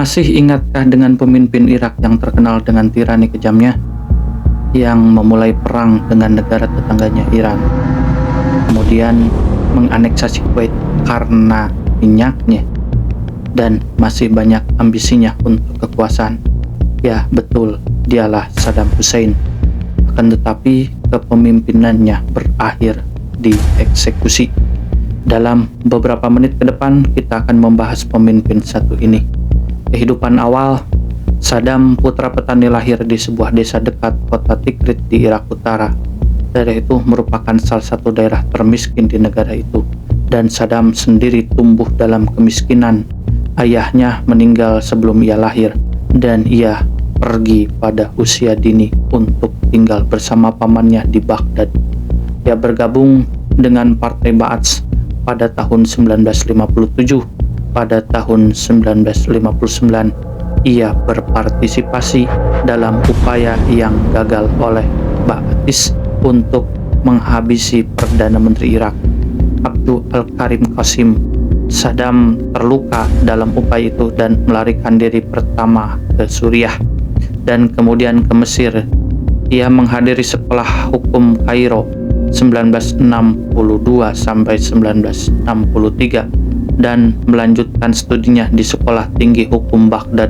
Masih ingatkah dengan pemimpin Irak yang terkenal dengan tirani kejamnya, yang memulai perang dengan negara tetangganya Iran, kemudian menganeksasi Kuwait karena minyaknya, dan masih banyak ambisinya untuk kekuasaan? Ya betul, dialah Saddam Hussein. Akan tetapi kepemimpinannya berakhir dieksekusi. Dalam beberapa menit ke depan kita akan membahas pemimpin satu ini. Kehidupan awal Saddam, putra petani, lahir di sebuah desa dekat kota Tikrit di Irak Utara. Daerah itu merupakan salah satu daerah termiskin di negara itu, dan Saddam sendiri tumbuh dalam kemiskinan. Ayahnya meninggal sebelum ia lahir, dan ia pergi pada usia dini untuk tinggal bersama pamannya di Baghdad. Ia bergabung dengan Partai Ba'ath pada tahun 1957. Pada tahun 1959, ia berpartisipasi dalam upaya yang gagal oleh Ba'athis untuk menghabisi Perdana Menteri Irak, Abdul Al-Karim Qasim. Saddam terluka dalam upaya itu dan melarikan diri pertama ke Suriah dan kemudian ke Mesir. Ia menghadiri sekolah hukum Kairo 1962 sampai 1963 dan melanjutkan studinya di Sekolah Tinggi Hukum Baghdad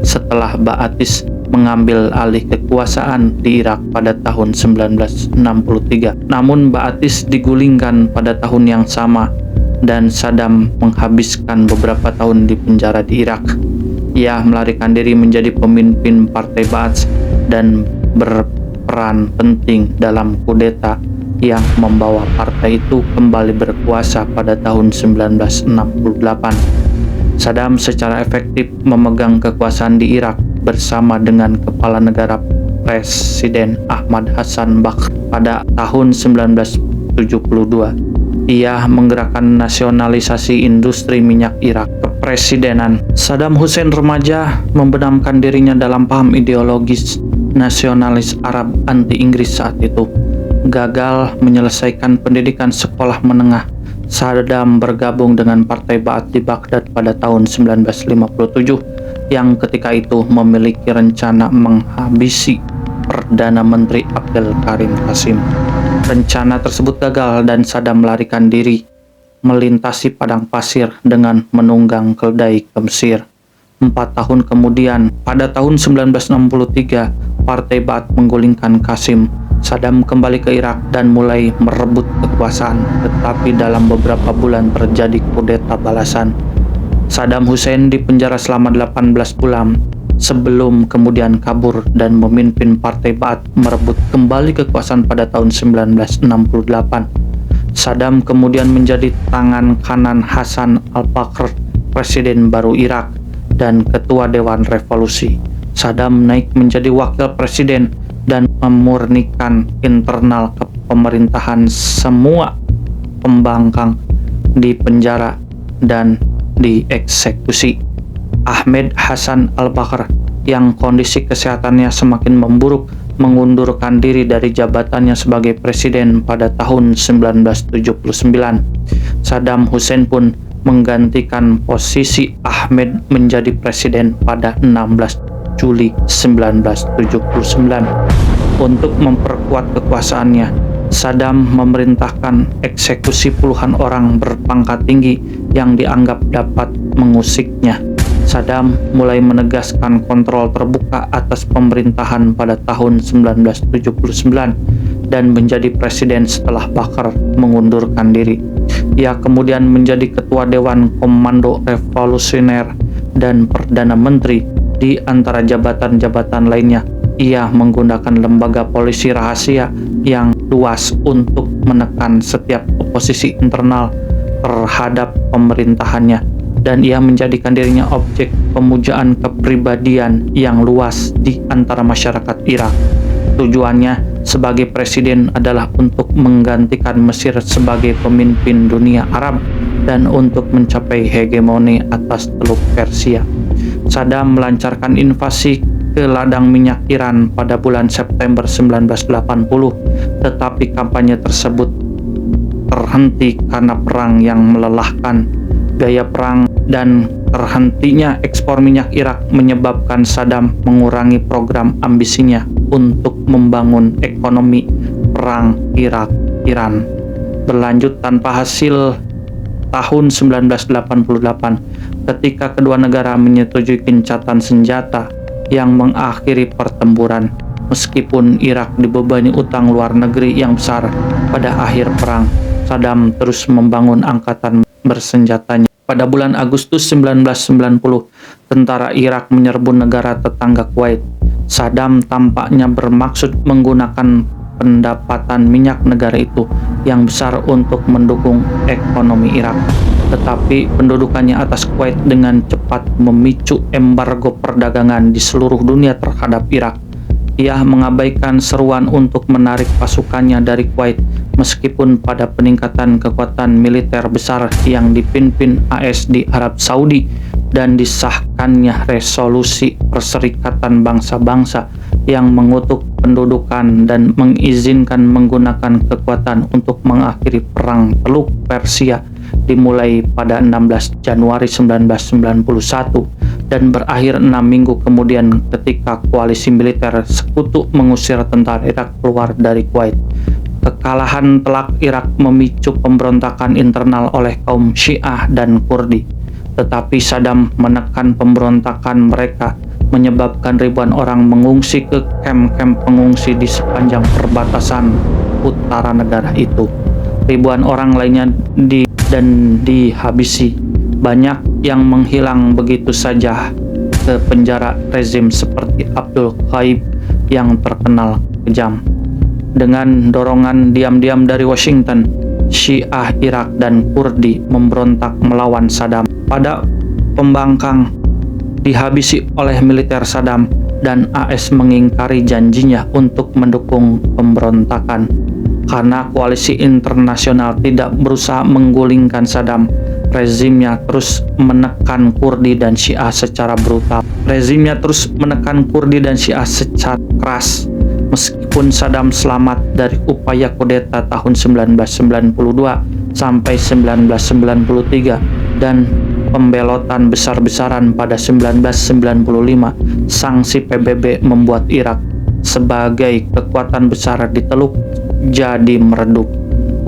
setelah Ba'athis mengambil alih kekuasaan di Irak pada tahun 1963. Namun Ba'athis digulingkan pada tahun yang sama dan Saddam menghabiskan beberapa tahun di penjara di Irak. Ia melarikan diri menjadi pemimpin Partai Ba'ath dan berperan penting dalam kudeta yang membawa partai itu kembali berkuasa pada tahun 1968. Saddam secara efektif memegang kekuasaan di Irak bersama dengan kepala negara Presiden Ahmad Hassan Bakr pada tahun 1972. Ia menggerakkan nasionalisasi industri minyak Irak. Kepresidenan Saddam Hussein remaja membenamkan dirinya dalam paham ideologis nasionalis Arab anti-Inggris saat itu. Gagal menyelesaikan pendidikan sekolah menengah, Saddam bergabung dengan Partai Ba'ath di Baghdad pada tahun 1957 yang ketika itu memiliki rencana menghabisi Perdana Menteri Abdul Karim Qasim. Rencana tersebut gagal dan Saddam melarikan diri melintasi padang pasir dengan menunggang keledai ke Mesir. 4 tahun kemudian, pada tahun 1963, Partai Ba'ath menggulingkan Qasim. Saddam kembali ke Irak dan mulai merebut kekuasaan, tetapi dalam beberapa bulan terjadi kudeta balasan. Saddam Hussein dipenjara selama 18 bulan sebelum kemudian kabur dan memimpin Partai Ba'ath merebut kembali kekuasaan pada tahun 1968. Saddam kemudian menjadi tangan kanan Hasan al-Bakr, presiden baru Irak dan ketua Dewan Revolusi. Saddam naik menjadi wakil presiden dan memurnikan internal pemerintahan. Semua pembangkang dipenjara dan dieksekusi. Ahmed Hasan al-Bakr yang kondisi kesehatannya semakin memburuk mengundurkan diri dari jabatannya sebagai presiden pada tahun 1979. Saddam Hussein pun menggantikan posisi Ahmed menjadi presiden pada 16 Juli 1979. Untuk memperkuat kekuasaannya, Saddam memerintahkan eksekusi puluhan orang berpangkat tinggi yang dianggap dapat mengusiknya. Saddam mulai menegaskan kontrol terbuka atas pemerintahan pada tahun 1979 dan menjadi presiden setelah Bakr mengundurkan diri. Ia kemudian menjadi ketua Dewan Komando Revolusioner dan Perdana Menteri. Di antara jabatan-jabatan lainnya, ia menggunakan lembaga polisi rahasia yang luas untuk menekan setiap oposisi internal terhadap pemerintahannya, dan ia menjadikan dirinya objek pemujaan kepribadian yang luas di antara masyarakat Irak. Tujuannya sebagai presiden adalah untuk menggantikan Mesir sebagai pemimpin dunia Arab dan untuk mencapai hegemoni atas Teluk Persia. Saddam melancarkan invasi ke ladang minyak Iran pada bulan September 1980, tetapi kampanye tersebut terhenti karena perang yang melelahkan. Gaya perang dan terhentinya ekspor minyak Irak menyebabkan Saddam mengurangi program ambisinya untuk membangun ekonomi perang Irak-Iran. Berlanjut tanpa hasil tahun 1988 ketika kedua negara menyetujui gencatan senjata yang mengakhiri pertempuran. Meskipun Irak dibebani utang luar negeri yang besar, pada akhir perang Saddam terus membangun angkatan bersenjatanya. Pada bulan Agustus 1990, tentara Irak menyerbu negara tetangga Kuwait. Saddam tampaknya bermaksud menggunakan pendapatan minyak negara itu yang besar untuk mendukung ekonomi Irak. Tetapi pendudukannya atas Kuwait dengan cepat memicu embargo perdagangan di seluruh dunia terhadap Irak. Ia mengabaikan seruan untuk menarik pasukannya dari Kuwait meskipun pada peningkatan kekuatan militer besar yang dipimpin AS di Arab Saudi dan disahkannya resolusi Perserikatan Bangsa-Bangsa yang mengutuk pendudukan dan mengizinkan menggunakan kekuatan untuk mengakhiri perang Teluk Persia dimulai pada 16 Januari 1991 dan berakhir 6 minggu kemudian ketika koalisi militer sekutu mengusir tentara Irak keluar dari Kuwait. Kekalahan telak Irak memicu pemberontakan internal oleh kaum Syiah dan Kurdi, tetapi Saddam menekan pemberontakan mereka, menyebabkan ribuan orang mengungsi ke kamp-kamp pengungsi di sepanjang perbatasan utara negara itu. Ribuan orang lainnya dihabisi. Banyak yang menghilang begitu saja ke penjara rezim seperti Abdul Qaib yang terkenal kejam. Dengan dorongan diam-diam dari Washington, Syiah Irak dan Kurdi memberontak melawan Saddam. Pada pembangkang dihabisi oleh militer Saddam dan AS mengingkari janjinya untuk mendukung pemberontakan. Karena koalisi internasional tidak berusaha menggulingkan Saddam, rezimnya terus menekan Kurdi dan Syiah secara brutal. Rezimnya terus menekan Kurdi dan Syiah secara keras. Meskipun Saddam selamat dari upaya kudeta tahun 1992 sampai 1993 dan pembelotan besar-besaran pada 1995, sanksi PBB membuat Irak sebagai kekuatan besar di Teluk jadi meredup.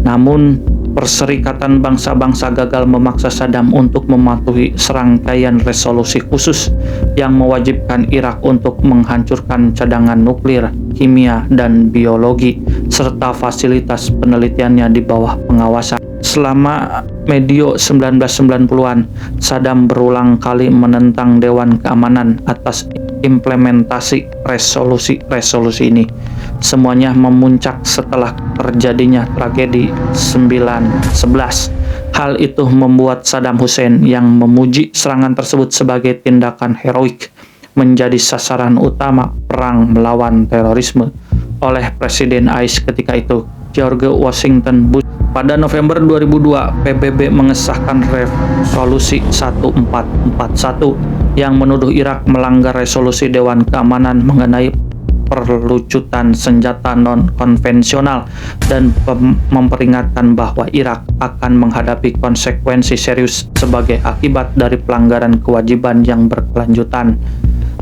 Namun Perserikatan Bangsa-Bangsa gagal memaksa Saddam untuk mematuhi serangkaian resolusi khusus yang mewajibkan Irak untuk menghancurkan cadangan nuklir, kimia, dan biologi, serta fasilitas penelitiannya di bawah pengawasan. Selama medio 1990-an, Saddam berulang kali menentang Dewan Keamanan atas implementasi resolusi-resolusi ini. Semuanya memuncak setelah terjadinya tragedi 9/11. Hal itu membuat Saddam Hussein yang memuji serangan tersebut sebagai tindakan heroik menjadi sasaran utama perang melawan terorisme oleh Presiden AS ketika itu, George Washington Bush. Pada November 2002, PBB mengesahkan resolusi 1441 yang menuduh Irak melanggar resolusi Dewan Keamanan mengenai perlucutan senjata non-konvensional dan memperingatkan bahwa Irak akan menghadapi konsekuensi serius sebagai akibat dari pelanggaran kewajiban yang berkelanjutan.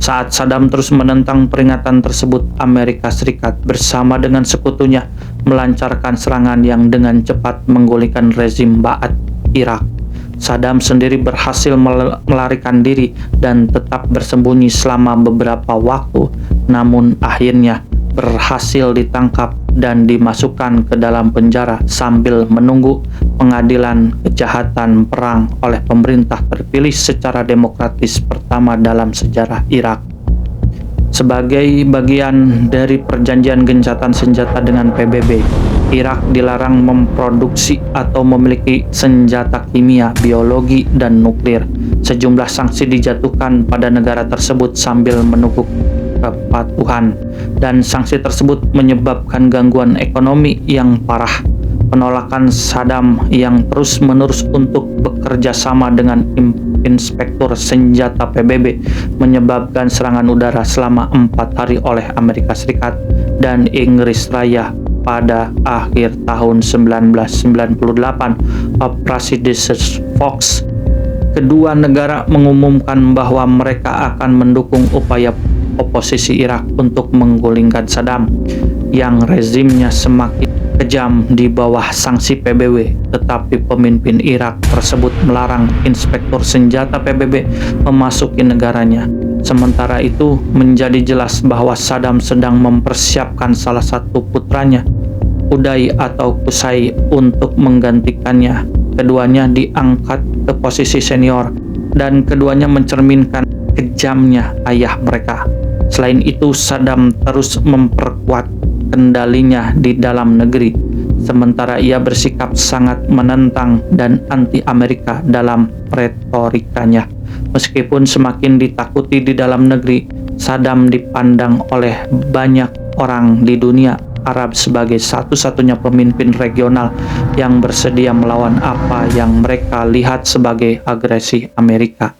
Saat Saddam terus menentang peringatan tersebut, Amerika Serikat bersama dengan sekutunya melancarkan serangan yang dengan cepat menggulingkan rezim Ba'ath Irak. Saddam sendiri berhasil melarikan diri dan tetap bersembunyi selama beberapa waktu, namun akhirnya berhasil ditangkap dan dimasukkan ke dalam penjara sambil menunggu pengadilan kejahatan perang oleh pemerintah terpilih secara demokratis pertama dalam sejarah Irak. Sebagai bagian dari perjanjian gencatan senjata dengan PBB, Irak dilarang memproduksi atau memiliki senjata kimia, biologi, dan nuklir. Sejumlah sanksi dijatuhkan pada negara tersebut sambil menunggu kepatuhan, dan sanksi tersebut menyebabkan gangguan ekonomi yang parah. Penolakan Saddam yang terus-menerus untuk bekerja sama dengan inspektur senjata PBB menyebabkan serangan udara selama 4 hari oleh Amerika Serikat dan Inggris Raya. Pada akhir tahun 1998, Operasi Desert Fox Kedua negara mengumumkan bahwa mereka akan mendukung upaya oposisi Irak untuk menggulingkan Saddam yang rezimnya semakin kejam di bawah sanksi PBB, tetapi pemimpin Irak tersebut melarang inspektur senjata PBB memasuki negaranya. Sementara itu, menjadi jelas bahwa Saddam sedang mempersiapkan salah satu putranya, Uday atau Qusay, untuk menggantikannya. Keduanya diangkat ke posisi senior dan keduanya mencerminkan kejamnya ayah mereka. Selain itu, Saddam terus memperkuat kendalinya di dalam negeri, sementara ia bersikap sangat menentang dan anti-Amerika dalam retorikanya. Meskipun semakin ditakuti di dalam negeri, Saddam dipandang oleh banyak orang di dunia Arab sebagai satu-satunya pemimpin regional yang bersedia melawan apa yang mereka lihat sebagai agresi Amerika.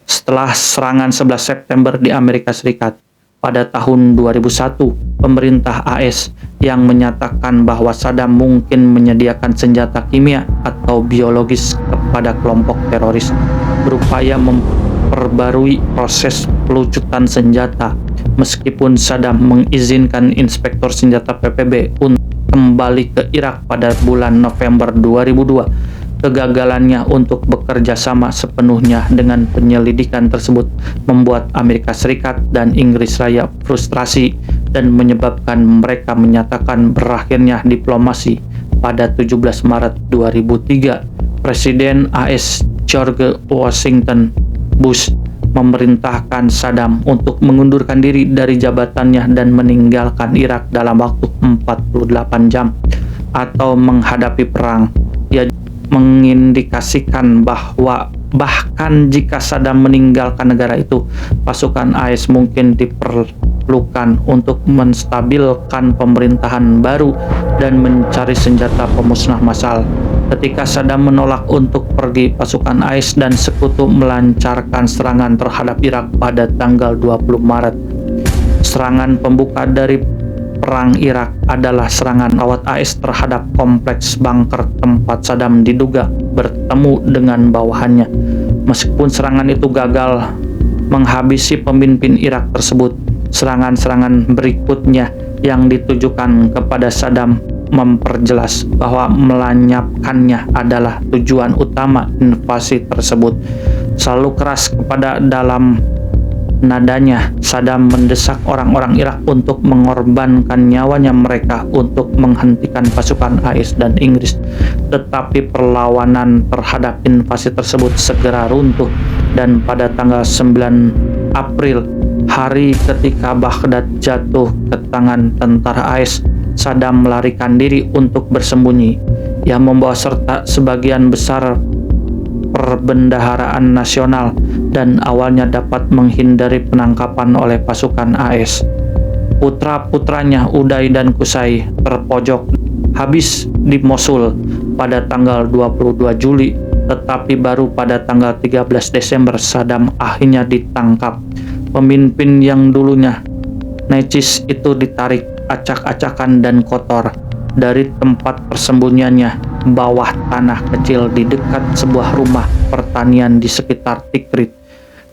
Setelah serangan 11 September di Amerika Serikat, pada tahun 2001, pemerintah AS yang menyatakan bahwa Saddam mungkin menyediakan senjata kimia atau biologis kepada kelompok teroris, berupaya memperbarui proses pelucutan senjata. Meskipun Saddam mengizinkan inspektur senjata PBB untuk kembali ke Irak pada bulan November 2002, kegagalannya untuk bekerja sama sepenuhnya dengan penyelidikan tersebut membuat Amerika Serikat dan Inggris Raya frustrasi dan menyebabkan mereka menyatakan berakhirnya diplomasi. Pada 17 Maret 2003, Presiden AS George Washington Bush memerintahkan Saddam untuk mengundurkan diri dari jabatannya dan meninggalkan Irak dalam waktu 48 jam atau menghadapi perang. Ia mengindikasikan bahwa bahkan jika Saddam meninggalkan negara itu, pasukan AS mungkin diperlukan untuk menstabilkan pemerintahan baru dan mencari senjata pemusnah massal. Ketika Saddam menolak untuk pergi, pasukan AS dan sekutu melancarkan serangan terhadap Irak pada tanggal 20 Maret. Serangan pembuka dari Perang Irak adalah serangan pesawat AS terhadap kompleks bunker tempat Saddam diduga bertemu dengan bawahannya. Meskipun serangan itu gagal menghabisi pemimpin Irak tersebut, serangan-serangan berikutnya yang ditujukan kepada Saddam memperjelas bahwa melenyapkannya adalah tujuan utama invasi tersebut. Selalu keras kepada dalam nadanya, Saddam mendesak orang-orang Irak untuk mengorbankan nyawanya mereka untuk menghentikan pasukan AS dan Inggris. Tetapi perlawanan terhadap invasi tersebut segera runtuh, dan pada tanggal 9 April, hari ketika Baghdad jatuh ke tangan tentara AS, Saddam melarikan diri untuk bersembunyi. Ia membawa serta sebagian besar perbendaharaan nasional dan awalnya dapat menghindari penangkapan oleh pasukan AS. Putra-putranya Uday dan Qusay terpojok habis di Mosul pada tanggal 22 Juli, tetapi baru pada tanggal 13 Desember Saddam akhirnya ditangkap. Pemimpin yang dulunya necis itu ditarik acak-acakan dan kotor dari tempat persembunyiannya, bawah tanah kecil di dekat sebuah rumah pertanian di sekitar Tikrit.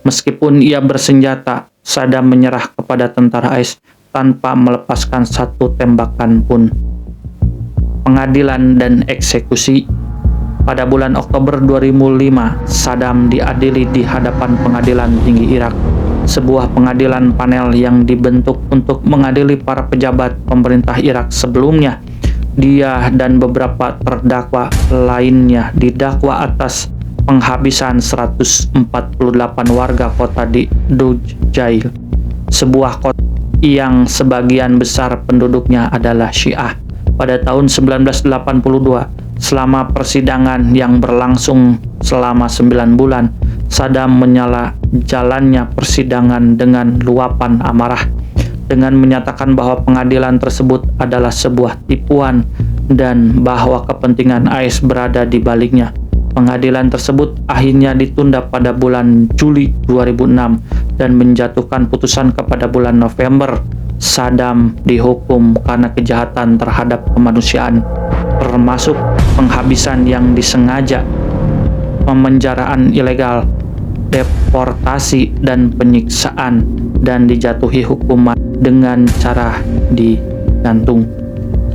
Meskipun ia bersenjata, Saddam menyerah kepada tentara AS tanpa melepaskan satu tembakan pun. Pengadilan dan eksekusi. Pada bulan Oktober 2005, Saddam diadili di hadapan Pengadilan Tinggi Irak, sebuah pengadilan panel yang dibentuk untuk mengadili para pejabat pemerintah Irak sebelumnya. Dia dan beberapa terdakwa lainnya didakwa atas penghabisan 148 warga kota di Dujail, sebuah kota yang sebagian besar penduduknya adalah Syiah. Pada tahun 1982, selama persidangan yang berlangsung selama 9 bulan, Saddam menyala jalannya persidangan dengan luapan amarah, dengan menyatakan bahwa pengadilan tersebut adalah sebuah tipuan dan bahwa kepentingan AS berada di baliknya. Pengadilan tersebut akhirnya ditunda pada bulan Juli 2006 dan menjatuhkan putusan kepada bulan November. Saddam dihukum karena kejahatan terhadap kemanusiaan, termasuk penghabisan yang disengaja pemenjaraan ilegal, deportasi, dan penyiksaan, dan dijatuhi hukuman dengan cara digantung.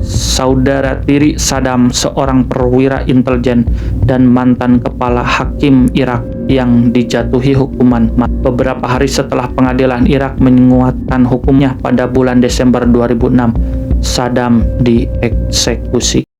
Saudara tiri Saddam, seorang perwira intelijen dan mantan kepala hakim Irak yang dijatuhi hukuman mati beberapa hari setelah pengadilan Irak menguatkan hukumnya pada bulan Desember 2006. Saddam dieksekusi.